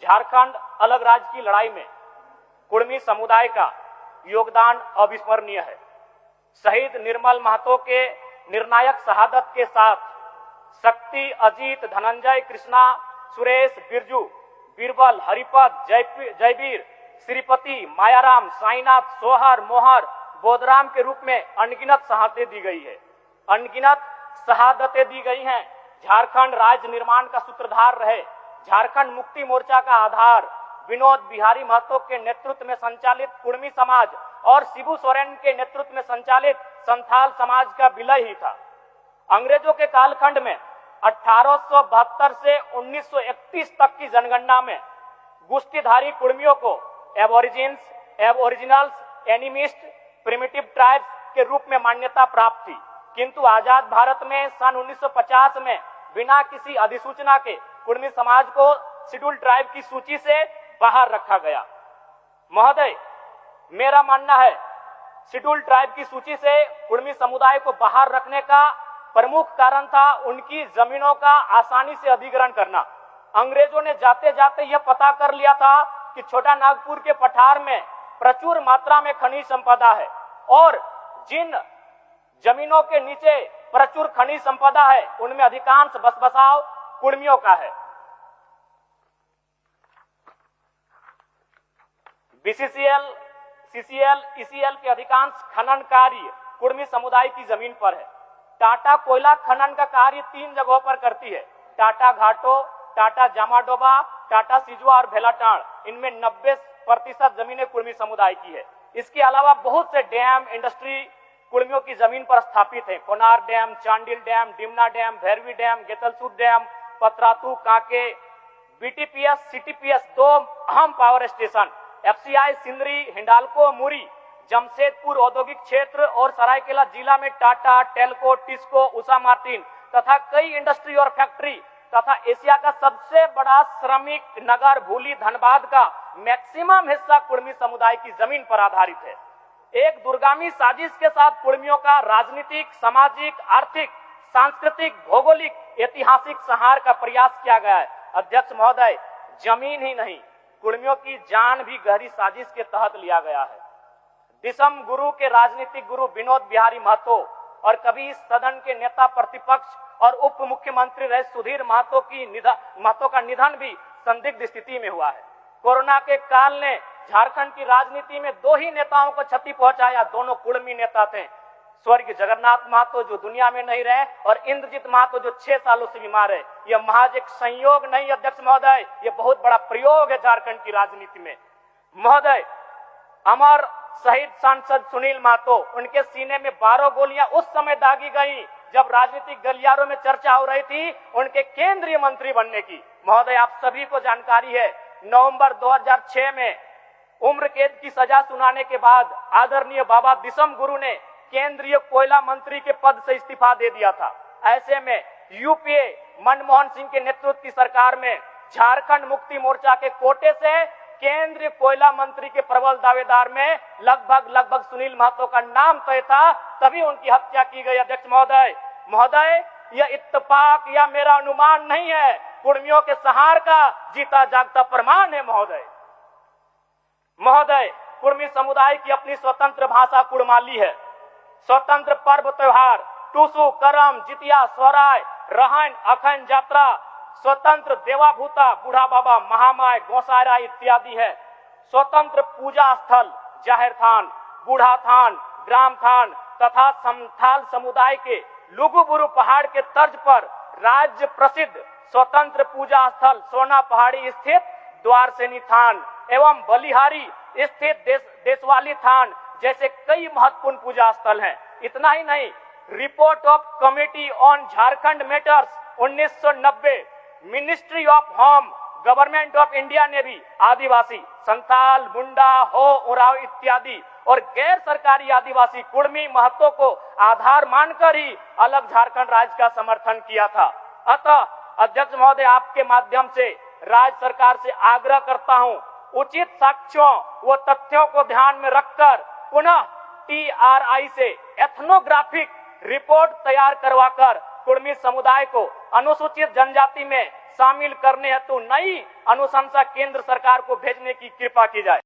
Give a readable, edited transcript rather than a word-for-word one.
झारखंड अलग राज्य की लड़ाई में कुर्मी समुदाय का योगदान अविस्मरणीय है। शहीद निर्मल महतो के निर्णायक शहादत के साथ शक्ति, अजीत, धनंजय, कृष्णा, सुरेश, बिरजू, बीरबल, हरिपद, जयवीर, श्रीपति, मायाराम, साईनाथ, सोहर, मोहर, बोधराम के रूप में अनगिनत शहादतें दी गई है। अनगिनत शहादतें दी गई हैं। झारखंड राज्य निर्माण का सूत्रधार रहे। झारखंड मुक्ति मोर्चा का आधार विनोद बिहारी महतो के नेतृत्व में संचालित कुर्मी समाज और शिबू सोरेन के नेतृत्व में संचालित संथाल समाज का विलय ही था। अंग्रेजों के कालखंड में 1872 से 1931 तक की जनगणना में गुस्तीधारी कुर्मियों को Aborigines, Aboriginals, animist, primitive tribes के रूप में मान्यता प्राप्त थी, किंतु आजाद भारत में सन 1950 में बिना किसी अधिसूचना के कुर्मी समाज को शेड्यूल ट्राइब की सूची से बाहर रखा गया। महोदय, मेरा मानना है शेड्यूल ट्राइब की सूची से कुर्मी समुदाय को बाहर रखने का प्रमुख कारण था उनकी जमीनों का आसानी से अधिग्रहण करना। अंग्रेजों ने जाते जाते यह पता कर लिया था कि छोटा नागपुर के पठार में प्रचुर मात्रा में खनिज संपदा है और जिन जमीनों के नीचे प्रचुर खनिज संपदा है उनमें अधिकांश बसबसाव कुर्मियों का है। बीसीसीएल, सीसीएल, ईसीएल के अधिकांश खनन कार्य कुर्मी समुदाय की जमीन पर है। टाटा कोयला खनन का कार्य 3 जगहों पर करती है, टाटा घाटो, टाटा जामाडोबा, टाटा सिजुआ और भेलाटाड़। इनमें 90% जमीनें कुर्मी समुदाय की है। इसके अलावा बहुत से डैम, इंडस्ट्री कुर्मियों की जमीन पर स्थापित है। Konar dam, Chandil dam, Dimna dam, Bhairavi dam, Getalsud dam, Patratu, Kanke, BTPS, CTPS 2 अहम power station, FCI Sindri, Hindalco, Muri, Jamshedpur औद्योगिक क्षेत्र और सरायकेला जिला में टाटा, टेल्को, टिस्को, उषा मार्टिन तथा कई इंडस्ट्री और फैक्ट्री तथा एशिया का सबसे बड़ा श्रमिक नगर भूली धनबाद का मैक्सिमम हिस्सा कुर्मी समुदाय की जमीन पर आधारित है। एक दूरगामी साजिश के साथ कुर्मियों का राजनीतिक, सामाजिक, आर्थिक, सांस्कृतिक, भौगोलिक, ऐतिहासिक संहार का प्रयास किया गया है। अध्यक्ष महोदय, जमीन ही नहीं, कुर्मियों की जान भी गहरी साजिश के तहत लिया गया है। दिसम गुरु के राजनीतिक गुरु विनोद बिहारी महतो और कभी इस सदन के नेता प्रतिपक्ष और उप मुख्यमंत्री रहे सुधीर महतो का निधन भी संदिग्ध स्थिति में हुआ है। कोरोना के काल ने झारखंड की राजनीति में 2 ही नेताओं को क्षति पहुंचाया। दोनों कुर्मी नेता थे, स्वर्गीय जगन्नाथ महतो जो दुनिया में नहीं रहे और इंद्रजीत महतो जो 6 सालों से बीमार है। यह महज एक संयोग नहीं अध्यक्ष महोदय, यह बहुत बड़ा प्रयोग है झारखंड की राजनीति में। महोदय, अमर शहीद सांसद सुनील महतो, उनके सीने में 12 गोलियां उस समय दागी गई जब राजनीतिक गलियारों में चर्चा हो रही थी उनके केंद्रीय मंत्री बनने की। महोदय, आप सभी को जानकारी है, नवंबर 2006 में उम्र कैद की सजा सुनाने के बाद आदरणीय बाबा दिसम गुरु ने केंद्रीय कोयला मंत्री के पद से इस्तीफा दे दिया था। ऐसे में यूपीए मनमोहन सिंह के नेतृत्व की सरकार में झारखंड मुक्ति मोर्चा के कोटे से केंद्रीय कोयला मंत्री के प्रबल दावेदार में लगभग सुनील महतो का नाम तय था, तभी उनकी हत्या की गई। अध्यक्ष महोदय, यह इत्तेफाक या मेरा अनुमान नहीं है, कुर्मियों के संहार का जीता जागता प्रमाण है। महोदय, कुर्मी समुदाय की अपनी स्वतंत्र भाषा कुड़माली है। स्वतंत्र पर्व त्योहार टूसू, करम, जितिया, सोहराय, रहन, अखन यात्रा, स्वतंत्र देवाभूता, बूढ़ा बाबा, महामाय, गोसायरा इत्यादि है। स्वतंत्र पूजा स्थल जाहिर थान, बूढ़ा थान, ग्राम थान तथा संथाल समुदाय के लुगुबुरु पहाड़ के तर्ज पर राज्य प्रसिद्ध स्वतंत्र पूजा स्थल सोना पहाड़ी स्थित द्वारसेनी थान एवं बलिहारी स्थित देशवाली थान जैसे कई महत्वपूर्ण पूजा स्थल हैं। इतना ही नहीं, report of committee on Jharkhand matters 1990, ministry of home, government of India ने भी आदिवासी, संथाल, मुंडा, हो, उराव इत्यादि और गैर सरकारी आदिवासी कुर्मी महत्व को आधार मानकर ही अलग झारखंड राज्य का समर्थन किया था। अतः अध्यक्ष महोदय, आपके माध्यम से राज्य सरकार से आग्रह करता हूं, उचित साक्ष्यों व तथ्यों को ध्यान में रखकर पुनः TRI से एथनोग्राफिक रिपोर्ट तैयार करवाकर कुर्मी समुदाय को अनुसूचित जनजाति में शामिल करने हेतु नई अनुशंसा केंद्र सरकार को भेजने की कृपा की जाए।